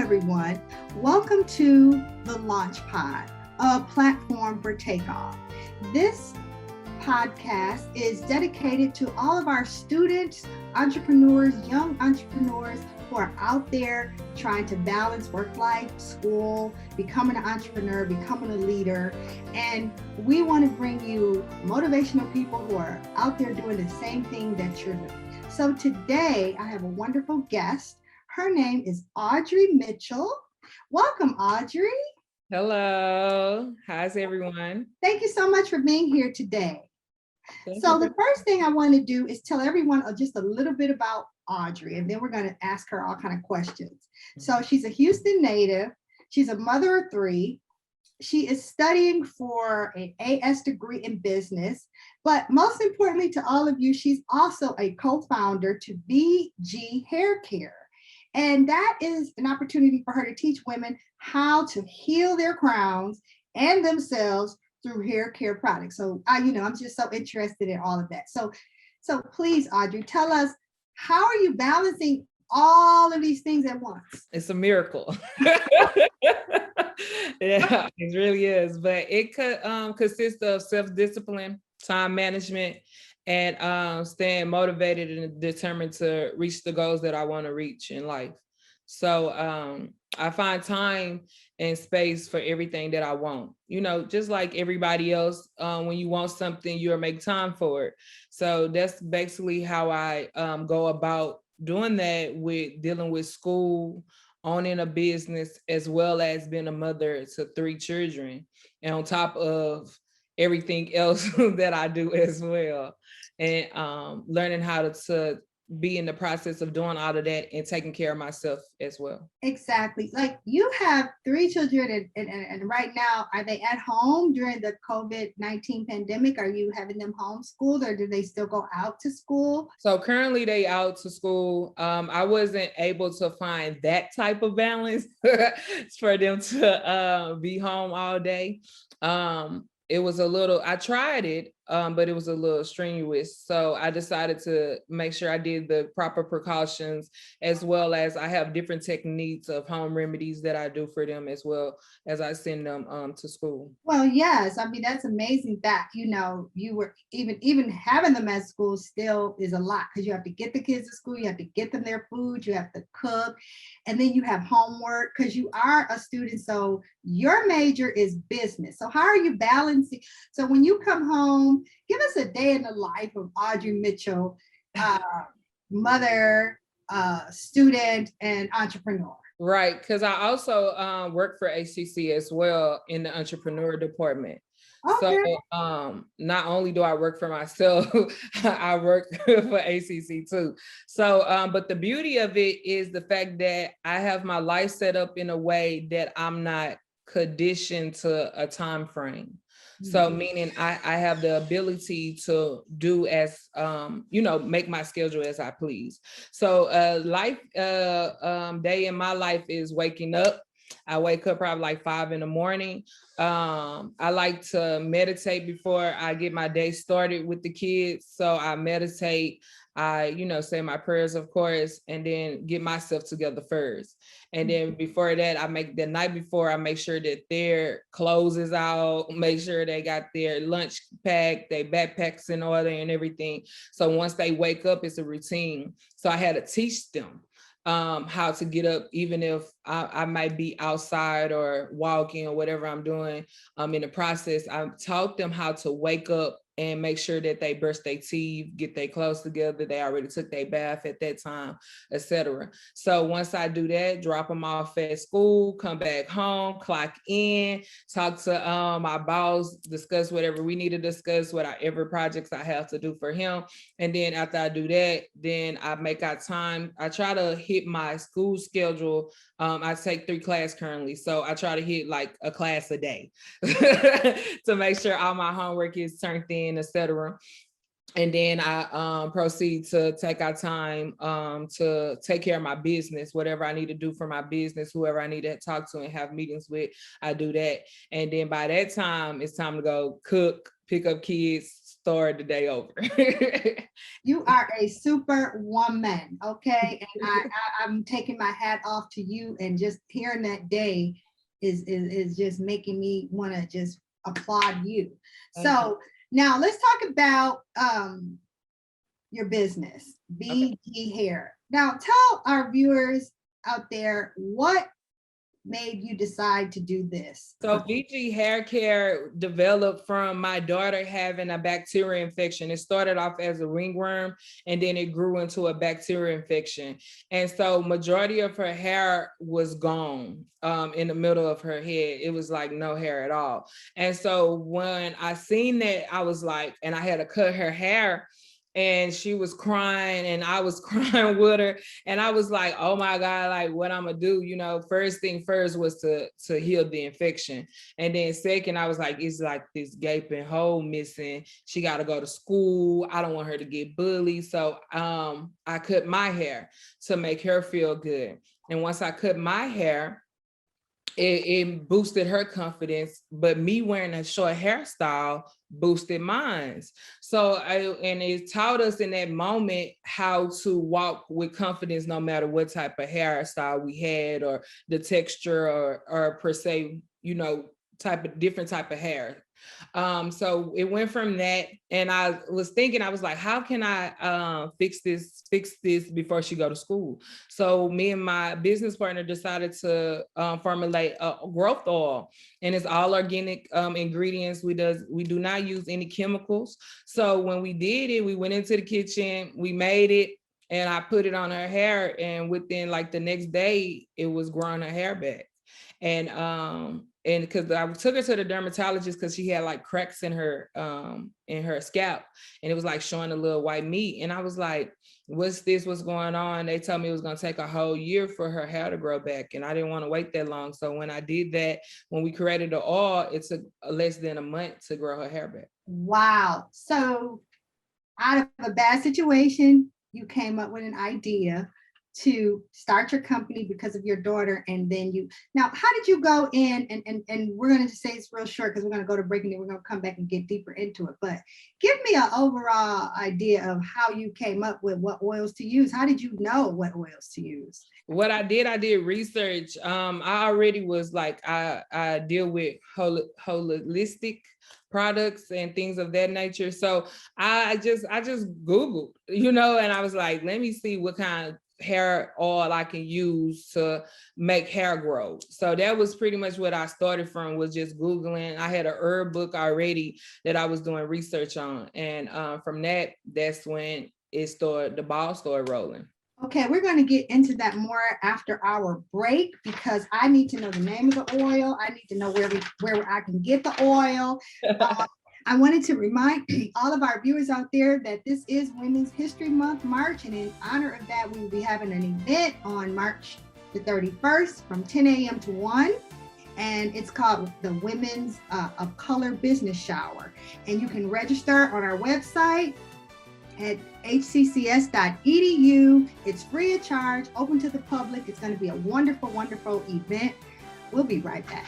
everyone. Welcome to the Launch Pod, a platform for Takeoff. This podcast is dedicated to all of our students, entrepreneurs, young entrepreneurs who are out there trying to balance work life, school, becoming an entrepreneur, becoming a leader. And we want to bring you motivational people who are out there doing the same thing that you're doing. So today I have a wonderful guest. Her name is Audrey Mitchell. Welcome, Audrey. Hello. How's everyone? Thank you so much for being here today. So the first thing I want to do is tell everyone just a little bit about Audrey, and then we're going to ask her all kind of questions. So she's a Houston native. She's a mother of three. She is studying for an AS degree in business, but most importantly to all of you, she's also a co-founder to BG Hair Care. And that is an opportunity for her to teach women how to heal their crowns and themselves through hair care products. So I'm just so interested in all of that. So please, Audrey, tell us, how are you balancing all of these things at once? It's a miracle. Yeah, it really is. But it could consist of self-discipline, time management, and staying motivated and determined to reach the goals that I want to reach in life. So I find time and space for everything that I want. Just like everybody else, when you want something, you'll make time for it. So that's basically how I go about doing that, with dealing with school, owning a business, as well as being a mother to 3 children, and on top of everything else that I do as well. And learning how to be in the process of doing all of that and taking care of myself as well. Exactly. Like, you have 3 children and right now, are they at home during the COVID-19 pandemic? Are you having them homeschooled, or do they still go out to school? So currently they out to school. I wasn't able to find that type of balance for them to be home all day. It was I tried it, but it was a little strenuous. So I decided to make sure I did the proper precautions, as well as I have different techniques of home remedies that I do for them, as well as I send them to school. Well, yes. I mean, that's amazing that, you were even having them at school still is a lot, because you have to get the kids to school, you have to get them their food, you have to cook, and then you have homework because you are a student. So your major is business. So how are you balancing? So when you come home, give us a day in the life of Audrey Mitchell, mother, student, and entrepreneur. Right, because I also work for HCC as well in the entrepreneur department. Okay. So not only do I work for myself, I work for ACC too. So, but the beauty of it is the fact that I have my life set up in a way that I'm not conditioned to a time frame. So meaning I have the ability to do as, make my schedule as I please. So day in my life is waking up. I wake up probably like 5 a.m. I like to meditate before I get my day started with the kids. So I meditate, I, say my prayers, of course, and then get myself together first. And then before that, the night before, I make sure that their clothes is out, make sure they got their lunch packed, their backpacks in order and everything. So once they wake up, it's a routine. So I had to teach them how to get up, even if I might be outside or walking or whatever I'm doing. In the process, I taught them how to wake up and make sure that they brush their teeth, get their clothes together, they already took their bath at that time, etc. So once I do that, drop them off at school, come back home, clock in, talk to my boss, discuss whatever we need to discuss, whatever projects I have to do for him. And then after I do that, then I make out time. I try to hit my school schedule. I take 3 classes currently. So I try to hit like a class a day to make sure all my homework is turned in, etc. And then I proceed to take our time to take care of my business, whatever I need to do for my business, whoever I need to talk to and have meetings with, I do that. And then by that time, it's time to go cook, pick up kids, start the day over. You are a super woman, okay? And I'm taking my hat off to you, and just hearing that day is just making me want to just applaud you. So now let's talk about your business, BG Hair. Now tell our viewers out there what made you decide to do this. So BG Hair Care developed from my daughter having a bacteria infection. It started off as a ringworm, and then it grew into a bacteria infection. And so majority of her hair was gone in the middle of her head. It was like no hair at all. And so when I seen that, I was like, and I had to cut her hair, and she was crying and I was crying with her. And I was like, oh my God, like what I'm gonna do, you know, first thing first was to heal the infection. And then second, I was like, it's like this gaping hole missing. She gotta go to school. I don't want her to get bullied. So I cut my hair to make her feel good. And once I cut my hair, it boosted her confidence, but me wearing a short hairstyle boosted mine. So and it taught us in that moment how to walk with confidence, no matter what type of hairstyle we had, or the texture, or per se, you know, different type of hair. So it went from that, and I was thinking, I was like, how can I fix this before she go to school? So me and my business partner decided to formulate a growth oil, and it's all organic ingredients. We do not use any chemicals. So when we did it, we went into the kitchen, we made it, and I put it on her hair, and within like the next day, it was growing her hair back. And because I took her to the dermatologist because she had like cracks in her scalp, and it was like showing a little white meat. And I was like, what's going on? They told me it was going to take a whole year for her hair to grow back, and I didn't want to wait that long. So when I did that, when we created the oil, it took less than a month to grow her hair back. Wow. So out of a bad situation, you came up with an idea to start your company because of your daughter. And then now how did you go in, and we're going to say it's real short because we're going to go to break, and then we're going to come back and get deeper into it, but give me an overall idea of how you came up with what oils to use. How did you know what oils to use? What I did research. I already was like, I deal with holistic products and things of that nature. So I just Googled, you know, and I was like, let me see what kind of hair oil I can use to make hair grow. So that was pretty much what I started from, was just Googling. I had a herb book already that I was doing research on. And from that's when the ball started rolling. Okay, we're going to get into that more after our break, because I need to know the name of the oil. I need to know where I can get the oil. I wanted to remind all of our viewers out there that this is Women's History Month, March, and in honor of that, we will be having an event on March the 31st from 10 a.m. to 1, and it's called the Women's of Color Business Shower. And you can register on our website at hccs.edu. It's free of charge, open to the public. It's going to be a wonderful, wonderful event. We'll be right back.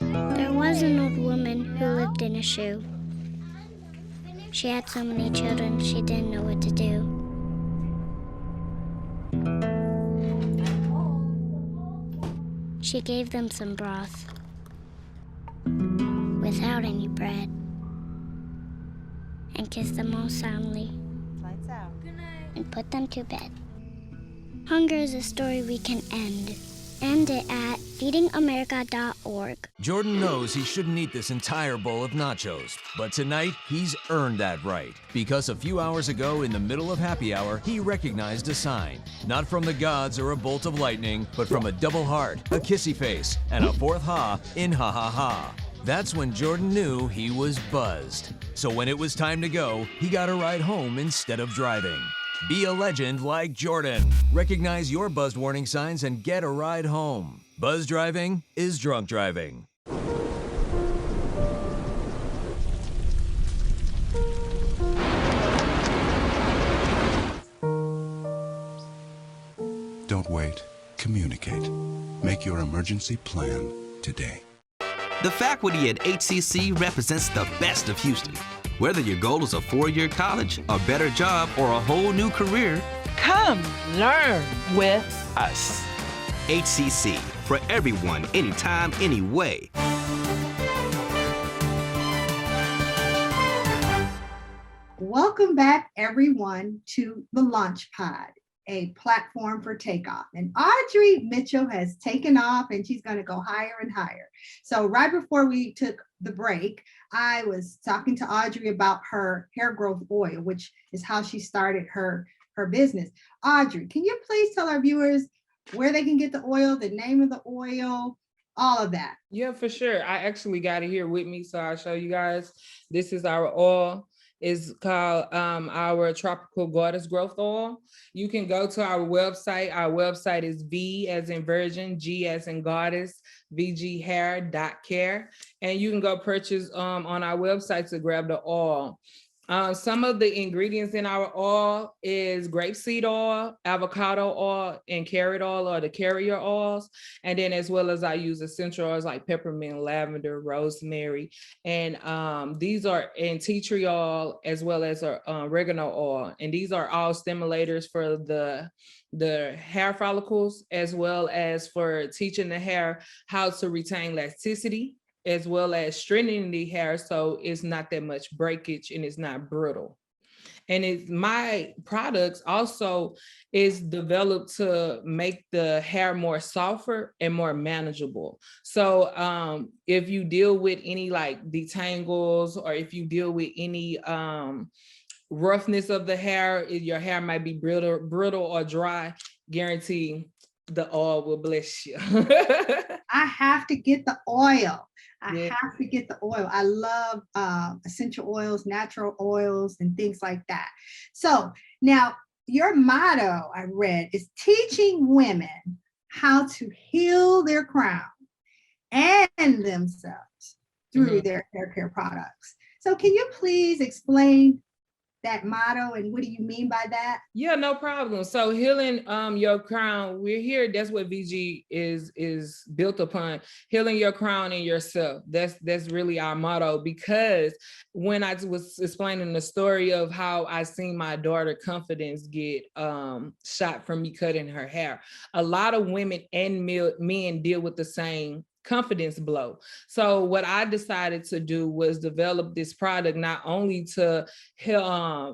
There was an old woman who lived in a shoe. She had so many children, she didn't know what to do. She gave them some broth without any bread and kissed them all soundly. Lights out. Good night. And put them to bed. Hunger is a story we can end. End it at feedingamerica.org. Jordan knows he shouldn't eat this entire bowl of nachos, but tonight he's earned that right, because a few hours ago in the middle of happy hour, he recognized a sign, not from the gods or a bolt of lightning, but from a double heart, a kissy face, and a fourth ha in ha ha ha. That's when Jordan knew he was buzzed. So when it was time to go, he got a ride home instead of driving. Be a legend like Jordan. Recognize your buzzed warning signs and get a ride home. Buzz driving is drunk driving. Don't wait. Communicate. Make your emergency plan. today. The faculty at HCC represents the best of Houston. Whether your goal is a 4-year college, a better job, or a whole new career, come learn with us. HCC, for everyone, anytime, anyway. Welcome back, everyone, to the Launch Pod, a platform for takeoff. And Audrey Mitchell has taken off and she's going to go higher and higher. So right before we took the break, I was talking to Audrey about her hair growth oil, which is how she started her business. Audrey, can you please tell our viewers where they can get the oil, the name of the oil, all of that? Yeah, for sure. I actually got it here with me, so I'll show you guys. This is our oil. Is called our Tropical Goddess Growth Oil. You can go to our website. Our website is V as in Virgin, G as in Goddess, vghair.care. And you can go purchase on our website to grab the oil. Some of the ingredients in our oil is grapeseed oil, avocado oil, and carrot oil, or the carrier oils. And then as well as I use essential oils like peppermint, lavender, rosemary. And these are in tea tree oil as well as oregano oil. And these are all stimulators for the hair follicles, as well as for teaching the hair how to retain elasticity, as well as straightening the hair so it's not that much breakage and it's not brittle. And my products also is developed to make the hair more softer and more manageable. So if you deal with any like detangles, or if you deal with any roughness of the hair, your hair might be brittle or dry, guarantee the oil will bless you. I have to get the oil. Yeah. Have to get the oil. I love essential oils, natural oils, and things like that. So now your motto, I read, is teaching women how to heal their crown and themselves through their hair care products. So can you please explain that motto and what do you mean by that? Yeah, no problem. So healing your crown, we're here. That's what VG is built upon. Healing your crown and yourself. That's really our motto, because when I was explaining the story of how I seen my daughter confidence get shot from me cutting her hair, a lot of women and men deal with the same confidence blow. So what I decided to do was develop this product not only to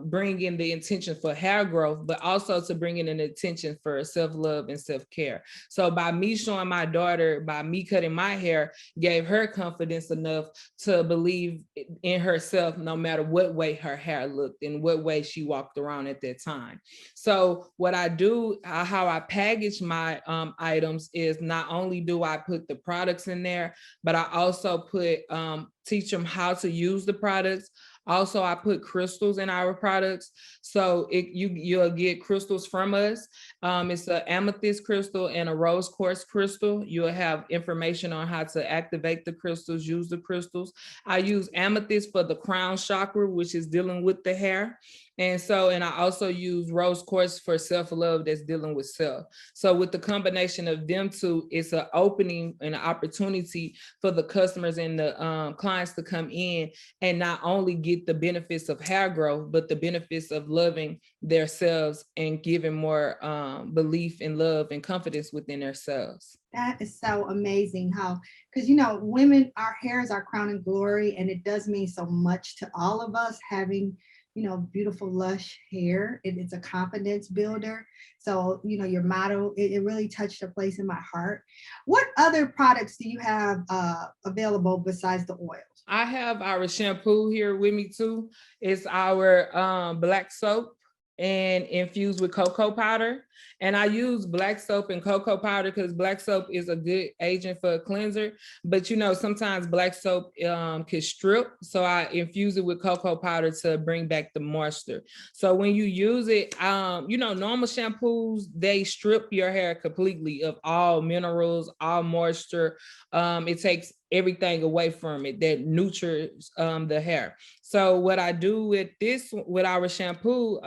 bring in the intention for hair growth, but also to bring in an intention for self-love and self-care. So by me showing my daughter, by me cutting my hair, gave her confidence enough to believe in herself, no matter what way her hair looked and what way she walked around at that time. So what I do, how I package my items is not only do I put the products in there, but I also put teach them how to use the products. Also, I put crystals in our products. So you'll get crystals from us. It's an amethyst crystal and a rose quartz crystal. You'll have information on how to activate the crystals, use the crystals. I use amethyst for the crown chakra, which is dealing with the hair. And I also use rose quartz for self-love, that's dealing with self. So with the combination of them two, it's an opening and an opportunity for the customers and the clients to come in and not only get the benefits of hair growth, but the benefits of loving themselves and giving more belief and love and confidence within themselves. That is so amazing how, because women, our hair is our crown and glory, and it does mean so much to all of us having beautiful, lush hair. It's a confidence builder. So, your motto, it really touched a place in my heart. What other products do you have available besides the oils? I have our shampoo here with me too. It's our black soap and infused with cocoa powder. And I use black soap and cocoa powder because black soap is a good agent for a cleanser. But sometimes black soap can strip. So I infuse it with cocoa powder to bring back the moisture. So when you use it, normal shampoos, they strip your hair completely of all minerals, all moisture. It takes everything away from it that nurtures the hair. So what I do with our shampoo,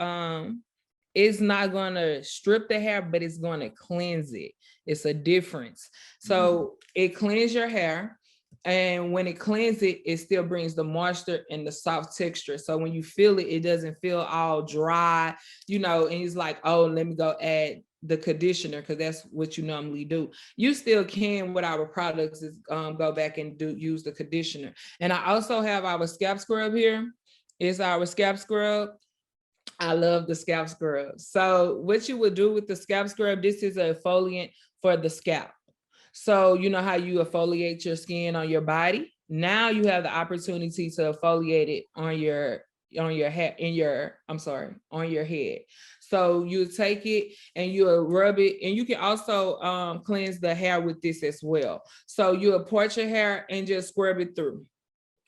it's not gonna strip the hair, but it's gonna cleanse it. It's a difference. So it cleans your hair. And when it cleanses it, it still brings the moisture and the soft texture. So when you feel it, it doesn't feel all dry, and it's like, oh, let me go add the conditioner, because that's what you normally do. You still can with our products is go back and use the conditioner. And I also have our scalp scrub here. It's our scalp scrub. I love the scalp scrub. So what you would do with the scalp scrub, this is a exfoliant for the scalp. So you know how you exfoliate your skin on your body? Now you have the opportunity to exfoliate it on your head, on your head. So you take it and you rub it, and you can also cleanse the hair with this as well. So you part your hair and just scrub it through.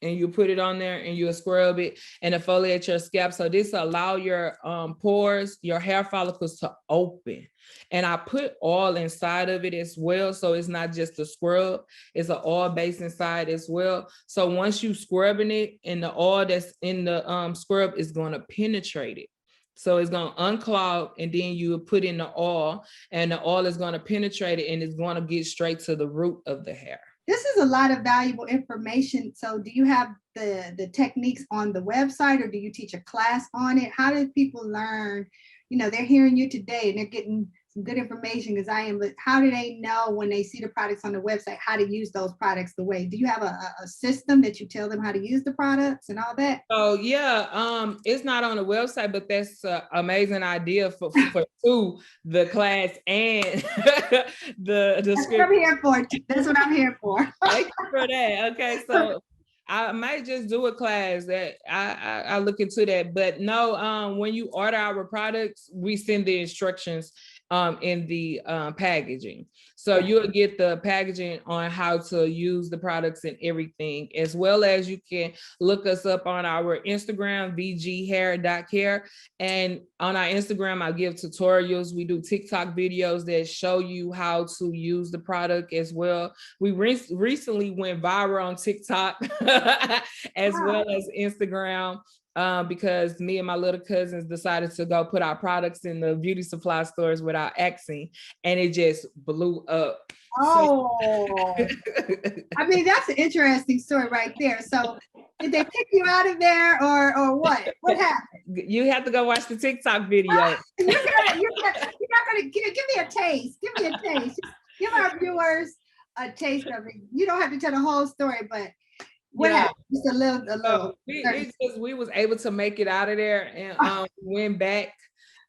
And you put it on there and you scrub it and exfoliate your scalp. So this allow your pores, your hair follicles to open. And I put oil inside of it as well. So it's not just a scrub, it's an oil base inside as well. So once you scrubbing it, and the oil that's in the scrub is going to penetrate it. So it's going to unclog, and then you put in the oil, and the oil is going to penetrate it, and it's going to get straight to the root of the hair. This is a lot of valuable information. So do you have the techniques on the website, or do you teach a class on it? How do people learn? They're hearing you today and they're getting some good information, because I am, but how do they know when they see the products on the website, how to use those products the way? Do you have a system that you tell them how to use the products and all that? Oh yeah, it's not on the website, but that's an amazing idea for the class and the That's what I'm here for. That's what I'm here for. Thank you for that. Okay, so I might just do a class that I look into that. But no, when you order our products, we send the instructions in the packaging. So you'll get the packaging on how to use the products and everything, as well as you can look us up on our Instagram, vghair.care. And on our Instagram, I give tutorials. We do TikTok videos that show you how to use the product as well. We recently went viral on TikTok as well as Instagram. Because me and my little cousins decided to go put our products in the beauty supply stores without asking, and it just blew up. Oh, I mean, that's an interesting story right there. So did they kick you out of there, or what? What happened? You have to go watch the TikTok video. You're not gonna give me a taste. Give me a taste. Give our viewers a taste of it. You don't have to tell the whole story, but what happened? Just a little. We was able to make it out of there, and went back,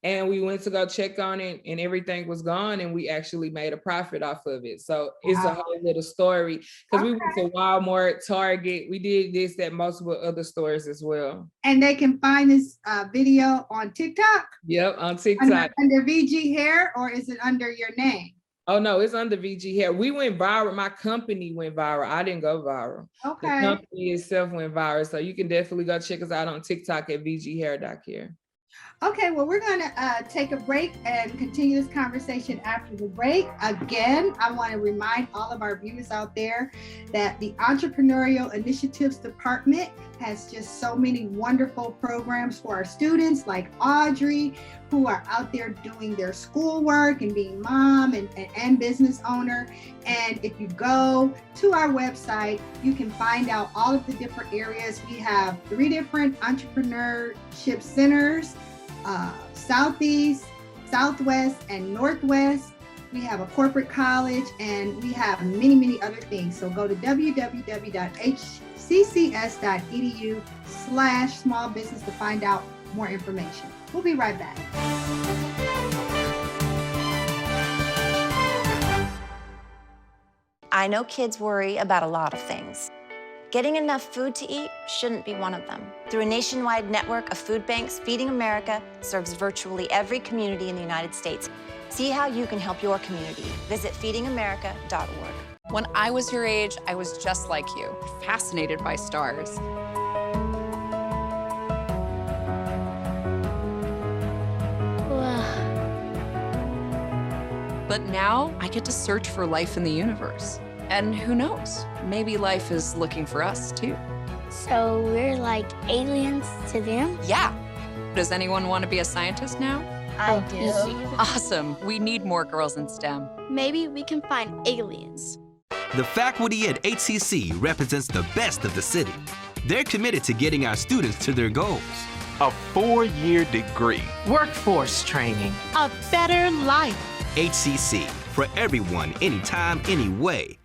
and we went to go check on it, and everything was gone, and we actually made a profit off of it. So it's a whole little story, because we went to Walmart, Target. We did this at multiple other stores as well. And they can find this video on TikTok? Yep, on TikTok. Under VG Hair, or is it under your name? Oh no, it's under VG Hair. We went viral. My company went viral. I didn't go viral. Okay. The company itself went viral. So you can definitely go check us out on TikTok at vghair.care. Okay, well, we're going to take a break and continue this conversation after the break. Again, I want to remind all of our viewers out there that the Entrepreneurial Initiatives Department has just so many wonderful programs for our students, like Audrey, who are out there doing their schoolwork and being mom and business owner. And if you go to our website, you can find out all of the different areas. We have 3 different entrepreneurship centers, Southeast, Southwest, and Northwest. We have a corporate college, and we have many, many other things. So go to www.hccs.edu/small business to find out more information. We'll be right back. I know kids worry about a lot of things. Getting enough food to eat shouldn't be one of them. Through a nationwide network of food banks, Feeding America serves virtually every community in the United States. See how you can help your community. Visit feedingamerica.org. When I was your age, I was just like you, fascinated by stars. But now I get to search for life in the universe. And who knows, maybe life is looking for us too. So we're like aliens to them? Yeah. Does anyone want to be a scientist now? I do. Easy. Awesome. We need more girls in STEM. Maybe we can find aliens. The faculty at HCC represents the best of the city. They're committed to getting our students to their goals. A 4-year degree. Workforce training. A better life. HCC, for everyone, anytime, anyway.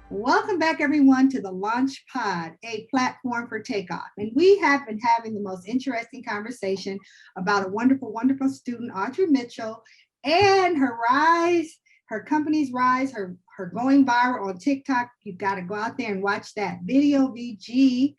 Welcome back, everyone, to the Launch Pod, a platform for Takeoff. And we have been having the most interesting conversation about a wonderful, wonderful student, Audrey Mitchell, and her rise, her company's rise, her going viral on TikTok. You've got to go out there and watch that video, VG,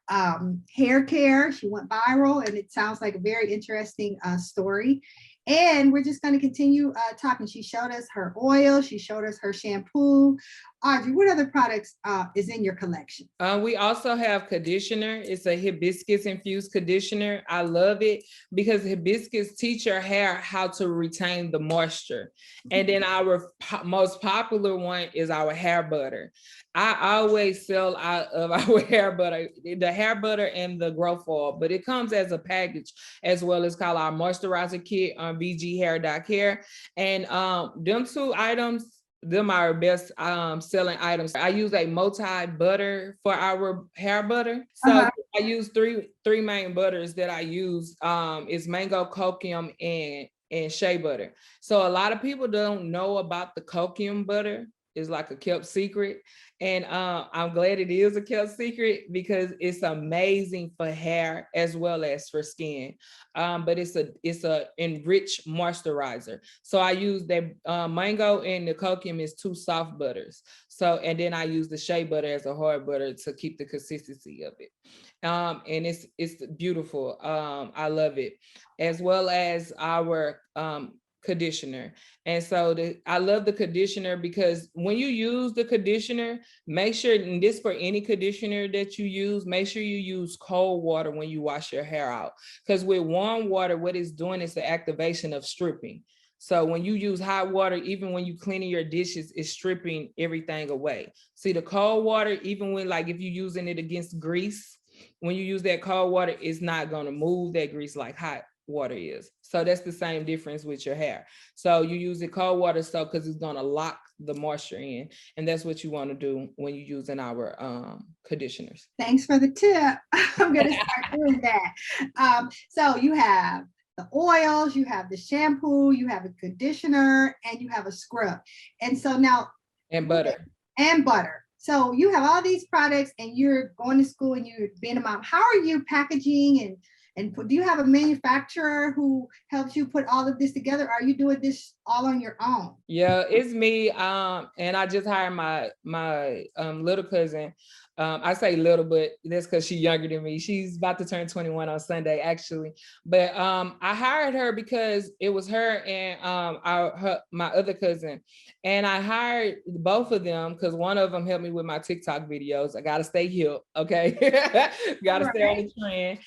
hair care. She went viral, and it sounds like a very interesting story. And we're just going to continue talking. She showed us her oil. She showed us her shampoo. Audrey, what other products is in your collection? We also have conditioner. It's a hibiscus infused conditioner. I love it because hibiscus teach your hair how to retain the moisture. And then our most popular one is our hair butter. I always sell out of our hair butter, the hair butter and the growth oil, but it comes as a package as well. As called our moisturizer kit on vghair.care. And them two items, them are our best selling items. I use a multi butter for our hair butter. So I use three main butters that I use. Is mango, cochium, and shea butter. So a lot of people don't know about the cochium butter. It's like a kept secret. And I'm glad it is a kept secret because it's amazing for hair as well as for skin. But it's a enriched moisturizer. So I use the mango and the cochium is 2 soft butters. So, and then I use the shea butter as a hard butter to keep the consistency of it. And it's beautiful. I love it. As well as our conditioner. And so I love the conditioner because when you use the conditioner, make sure, and this for any conditioner that you use, make sure you use cold water when you wash your hair out. Because with warm water, what it's doing is the activation of stripping. So when you use hot water, even when you cleaning your dishes, it's stripping everything away. See, the cold water, even when like if you're using it against grease, when you use that cold water, it's not going to move that grease like hot water is. So that's the same difference with your hair. So you use the cold water so because it's going to lock the moisture in, and that's what you want to do when you're using our conditioners. Thanks for the tip. I'm going to start doing that. So you have the oils, you have the shampoo, you have a conditioner, and you have a scrub. And so now butter. So you have all these products and you're going to school and you're being a mom. How are you packaging and do you have a manufacturer who helps you put all of this together? Are you doing this all on your own? Yeah, it's me. And I just hired my little cousin. I say little, but that's because she's younger than me. She's about to turn 21 on Sunday, actually. But I hired her because it was her and my other cousin. And I hired both of them because one of them helped me with my TikTok videos. I gotta stay hip, okay? Gotta stay on the trend.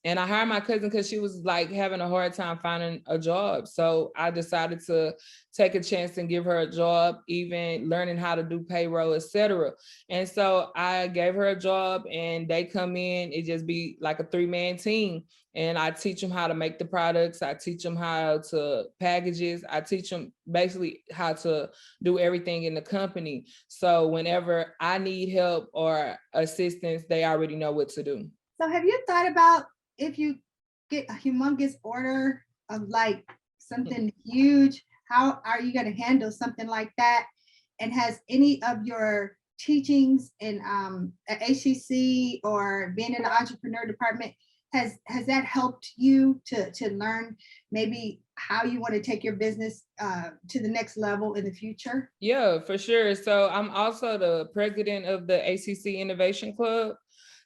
And I hired my cousin because she was like having a hard time finding a job. So I decided to take a chance and give her a job, even learning how to do payroll, etc. And so I gave her a job and they come in, it just be like a 3-man team. And I teach them how to make the products. I teach them how to packages. I teach them basically how to do everything in the company. So whenever I need help or assistance, they already know what to do. So have you thought about if you get a humongous order of like something huge, how are you going to handle something like that? And has any of your teachings in at HCC or being in the entrepreneur department, has that helped you to learn maybe how you want to take your business to the next level in the future? Yeah, for sure. So I'm also the president of the HCC Innovation Club.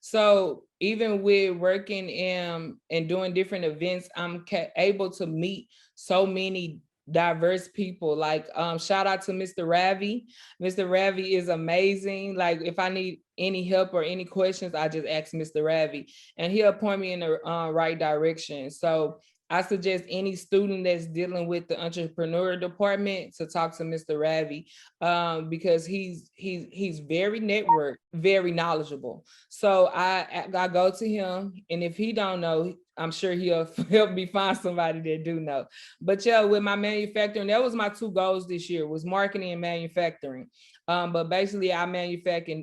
So even with working and doing different events, I'm able to meet so many diverse people. Like shout out to Mr. Ravi. Mr. Ravi is amazing. Like if I need any help or any questions, I just ask Mr. Ravi and he'll point me in the right direction. So I suggest any student that's dealing with the entrepreneur department to talk to Mr. Ravi, because he's very networked, very knowledgeable. So I go to him, and if he don't know, I'm sure he'll help me find somebody that do know. But yeah, with my manufacturing, that was my 2 goals this year, was marketing and manufacturing. But basically I manufacture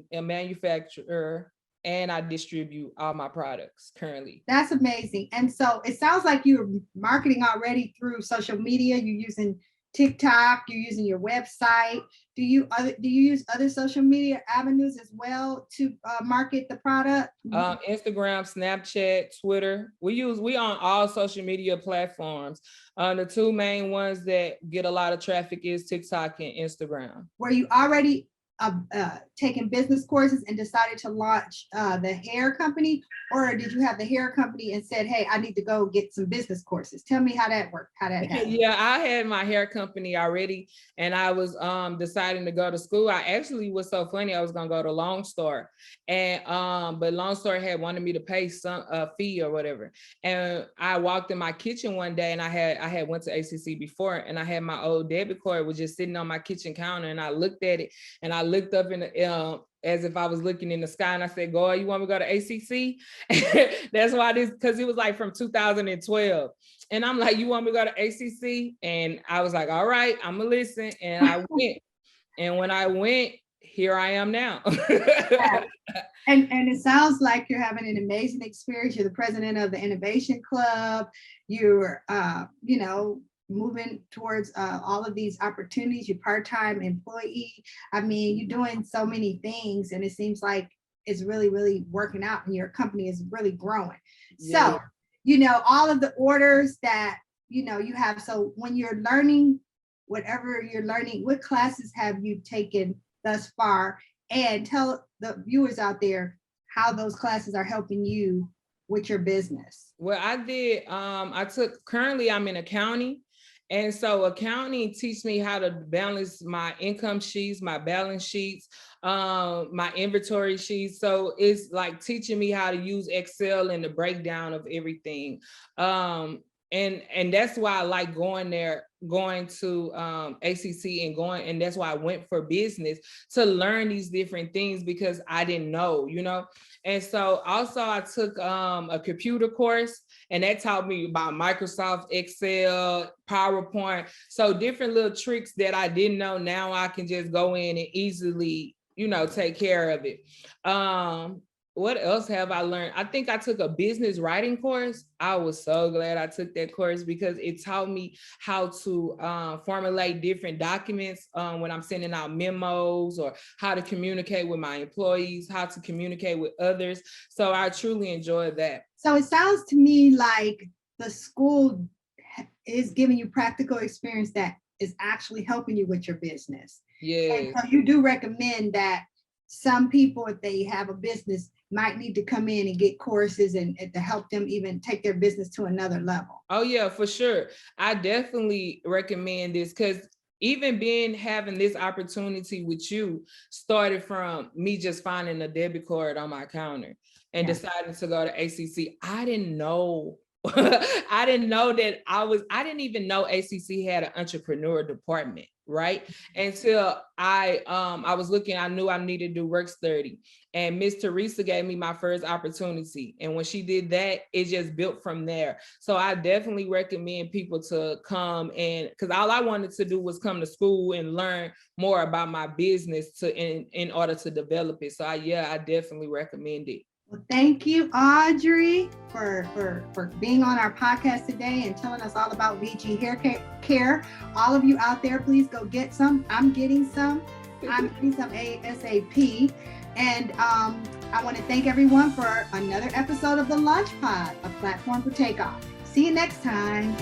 and I distribute all my products currently. That's amazing. And so it sounds like you're marketing already through social media. You're using TikTok, you're using your website. Do you use other social media avenues as well to market the product? Instagram, Snapchat, Twitter. We on all social media platforms. The 2 main ones that get a lot of traffic is TikTok and Instagram. Were you already taken business courses and decided to launch the hair company, or did you have the hair company and said, hey, I need to go get some business courses? Tell me how that worked, how that happened. Yeah, I had my hair company already, and I was deciding to go to school. I actually was so funny, I was gonna go to Long Star, and but Long Star had wanted me to pay some fee or whatever. And I walked in my kitchen one day, and I had went to ACC before, and I had my old debit card was just sitting on my kitchen counter, and I looked at it, and I looked up in the as if I was looking in the sky, and I said, "God, you want me to go to ACC?" That's why because it was like from 2012, and I'm like, "You want me to go to ACC?" And I was like, "All right, I'm gonna listen." And I went, and when I went, here I am now. And it sounds like you're having an amazing experience. You're the president of the Innovation Club. You're moving towards all of these opportunities. You're part-time employee. I mean, you're doing so many things, and it seems like it's really, really working out, and your company is really growing. Yeah. So, all of the orders that, you have. So when you're learning, whatever you're learning, what classes have you taken thus far? And tell the viewers out there how those classes are helping you with your business. Well, I did, currently I'm in accounting. And so accounting teaches me how to balance my income sheets, my balance sheets, my inventory sheets. So it's like teaching me how to use Excel and the breakdown of everything. And that's why I like going to ACC and that's why I went for business, to learn these different things, because I didn't know, And so also I took a computer course, and that taught me about Microsoft, Excel, PowerPoint. So different little tricks that I didn't know, now I can just go in and easily, take care of it. What else have I learned? I think I took a business writing course. I was so glad I took that course, because it taught me how to formulate different documents when I'm sending out memos, or how to communicate with my employees, how to communicate with others. So I truly enjoyed that. So it sounds to me like the school is giving you practical experience that is actually helping you with your business. Yeah. And so you do recommend that some people, if they have a business, might need to come in and get courses and to help them even take their business to another level. Oh yeah, for sure. I definitely recommend this, because even having this opportunity with you started from me just finding a debit card on my counter and deciding to go to ACC. I didn't know. I didn't even know ACC had an entrepreneur department, right? Until I was looking, I knew I needed to do work study, and Miss Teresa gave me my first opportunity. And when she did that, it just built from there. So I definitely recommend people to come, and because all I wanted to do was come to school and learn more about my business in order to develop it. So I definitely recommend it. Well, thank you, Audrey, for being on our podcast today and telling us all about VG Hair Care. All of you out there, please go get some. I'm getting some. I'm getting some ASAP. And I want to thank everyone for another episode of The Launch Pod, a platform for takeoff. See you next time.